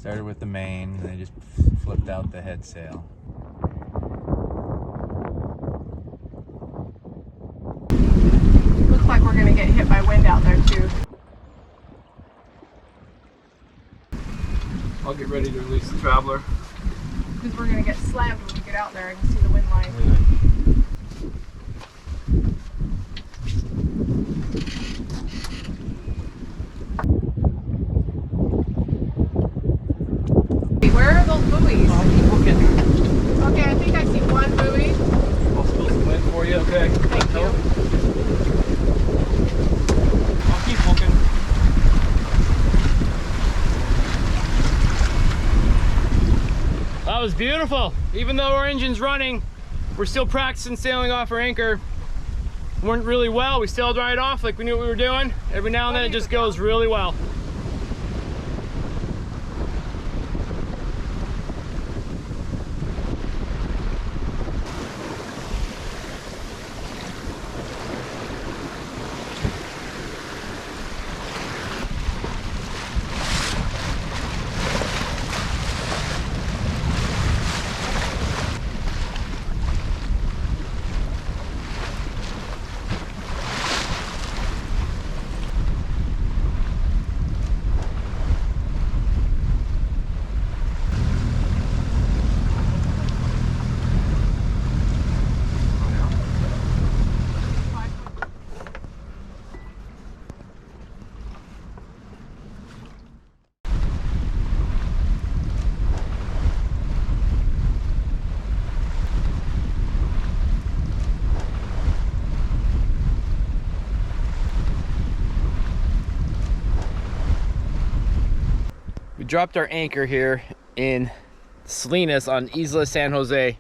Started with the main, and they just flipped out the head sail. Looks like we're gonna get hit by wind out there too. I'll get ready to release the traveler. Because we're gonna get slammed when we get out there. I can see the wind line. Yeah. Where are those buoys? I'll keep looking. Okay, I think I see one buoy. I'll spill some wind for you, okay? Thank you. I'll keep looking. That was beautiful. Even though our engine's running, we're still practicing sailing off our anchor. Weren't really well. We sailed right off like we knew what we were doing. Every now and then it just goes really well. We dropped our anchor here in Salinas on Isla San Jose.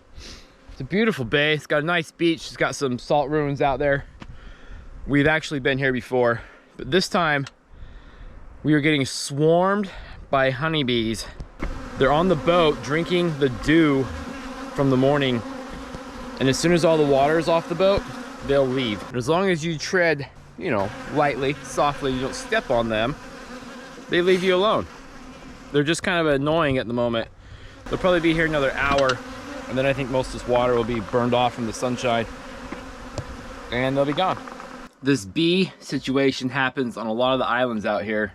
It's a beautiful bay. It's got a nice beach. It's got some salt ruins out there. We've actually been here before, but this time we are getting swarmed by honeybees. They're on the boat drinking the dew from the morning, and as soon as all the water is off the boat, they'll leave. And as long as you tread, you know, lightly, softly, you don't step on them, they leave you alone. They're just kind of annoying at the moment. They'll probably be here another hour, and then I think most of this water will be burned off from the sunshine, and they'll be gone. This bee situation happens on a lot of the islands out here.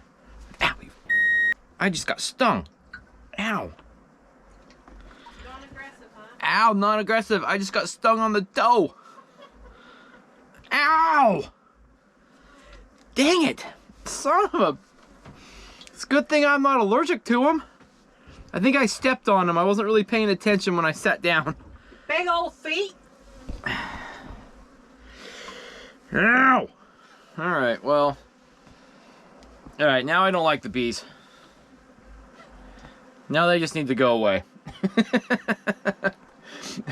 Ow! I just got stung. Ow! Non-aggressive, huh? Ow, non-aggressive. I just got stung on the toe. Ow! Dang it! Son of a... It's a good thing I'm not allergic to them. I think I stepped on them. I wasn't really paying attention when I sat down. Big old feet. Ow! Alright, well. Alright, now I don't like the bees. Now they just need to go away.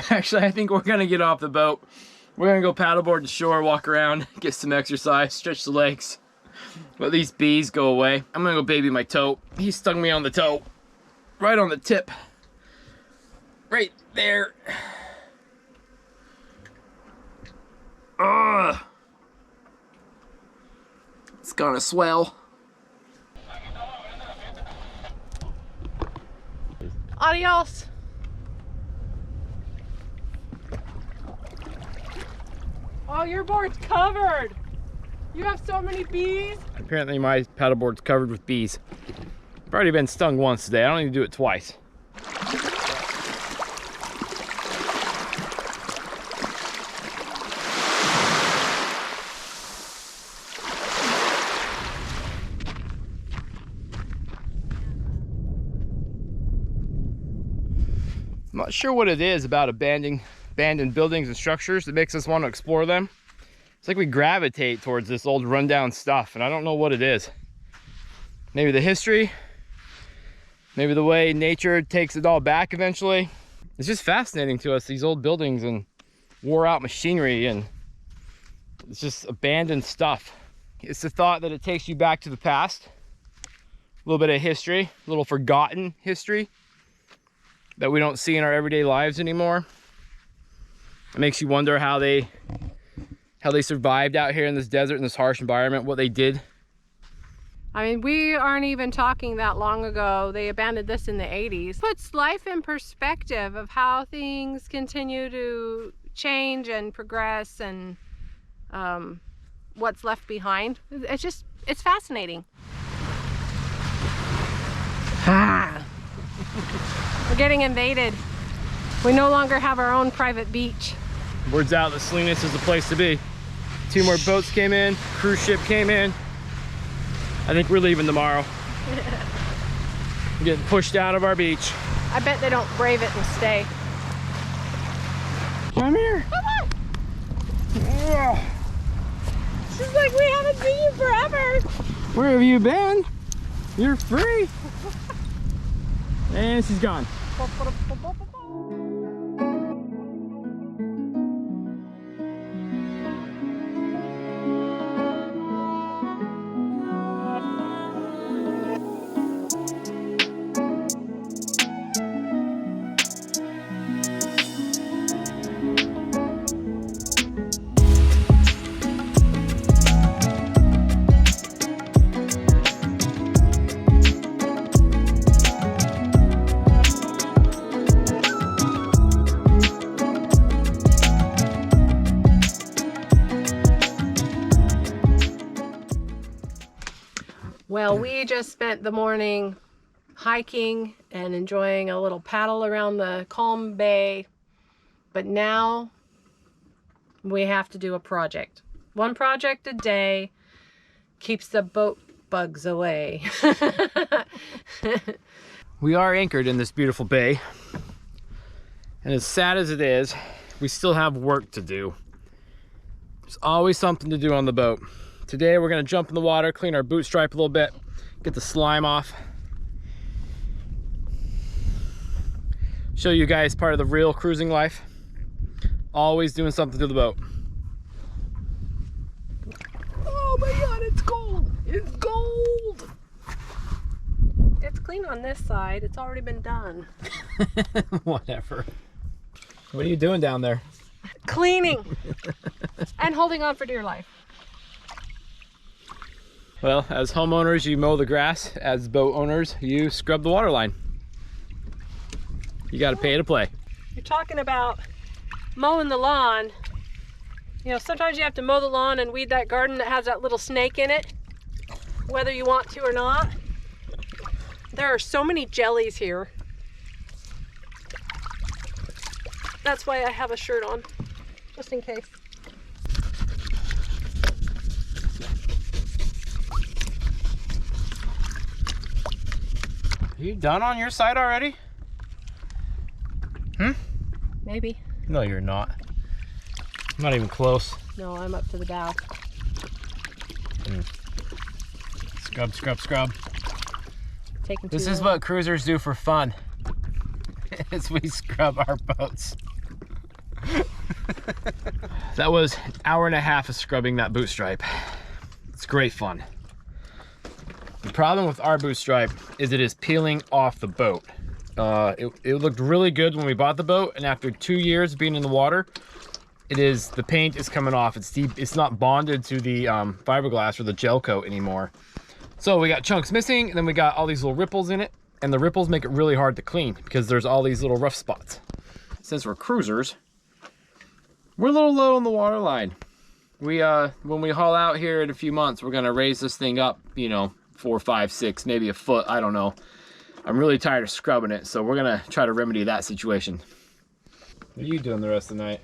Actually, I think we're gonna get off the boat. We're gonna go paddleboard to shore, walk around, get some exercise, stretch the legs. Let these bees go away. I'm gonna go baby my toe. He stung me on the toe. Right on the tip. Right there. Ugh. It's gonna swell. Adios. Oh, your board's covered. You have so many bees. Apparently my paddleboard's covered with bees. I've already been stung once today. I don't need to do it twice. I'm not sure what it is about abandoned buildings and structures that makes us want to explore them. It's like we gravitate towards this old rundown stuff, and I don't know what it is. Maybe the history, maybe the way nature takes it all back eventually. It's just fascinating to us, these old buildings and wore out machinery, and it's just abandoned stuff. It's the thought that it takes you back to the past, a little bit of history, a little forgotten history that we don't see in our everyday lives anymore. It makes you wonder how they survived out here in this desert, in this harsh environment, what they did. I mean, we aren't even talking that long ago. They abandoned this in the 80s. Puts life in perspective of how things continue to change and progress, and what's left behind. It's fascinating. We're getting invaded. We no longer have our own private beach. Word's out that Salinas is the place to be. 2 more boats came in, cruise ship came in. I think we're leaving tomorrow. Getting pushed out of our beach. I bet they don't brave it and stay. Come here. Come on. She's like, we haven't seen you forever. Where have you been? You're free. And she's gone. Well, we just spent the morning hiking and enjoying a little paddle around the calm bay, but now we have to do a project. 1 project a day keeps the boat bugs away. We are anchored in this beautiful bay, and as sad as it is, we still have work to do. There's always something to do on the boat. Today we're going to jump in the water, clean our boot stripe a little bit, get the slime off, show you guys part of the real cruising life. Always doing something to the boat. Oh my god, it's gold! It's gold! It's clean on this side. It's already been done. Whatever. What are you doing down there? Cleaning and holding on for dear life. Well, as homeowners, you mow the grass. As boat owners, you scrub the water line. You got to pay to play. You're talking about mowing the lawn. You know, sometimes you have to mow the lawn and weed that garden that has that little snake in it, whether you want to or not. There are so many jellies here. That's why I have a shirt on, just in case. Are you done on your side already? Maybe. No, you're not. I'm not even close. No, I'm up to the bow. Scrub, scrub, scrub. Taking This too is long. what cruisers do for fun. Is we scrub our boats. That was an hour and a half of scrubbing that boot stripe. It's great fun. The problem with our boot stripe is it is peeling off the boat. It looked really good when we bought the boat, and after 2 years being in the water, the paint is coming off. It's not bonded to the fiberglass or the gel coat anymore. So we got chunks missing, and then we got all these little ripples in it, and the ripples make it really hard to clean because there's all these little rough spots. Since we're cruisers, we're a little low on the water line. When we haul out here in a few months, we're gonna raise this thing up, 4, 5, 6, maybe a foot, I don't know. I'm really tired of scrubbing it, so we're gonna try to remedy that situation. What are you doing the rest of the night?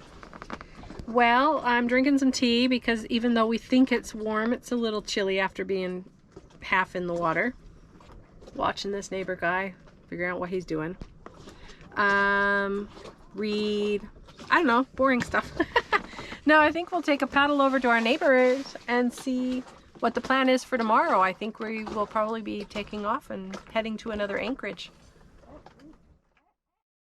Well, I'm drinking some tea because even though we think it's warm, it's a little chilly after being half in the water. Watching this neighbor guy, figuring out what he's doing. Read, I don't know, boring stuff. No, I think we'll take a paddle over to our neighbors and see what the plan is for tomorrow. I think we will probably be taking off and heading to another anchorage.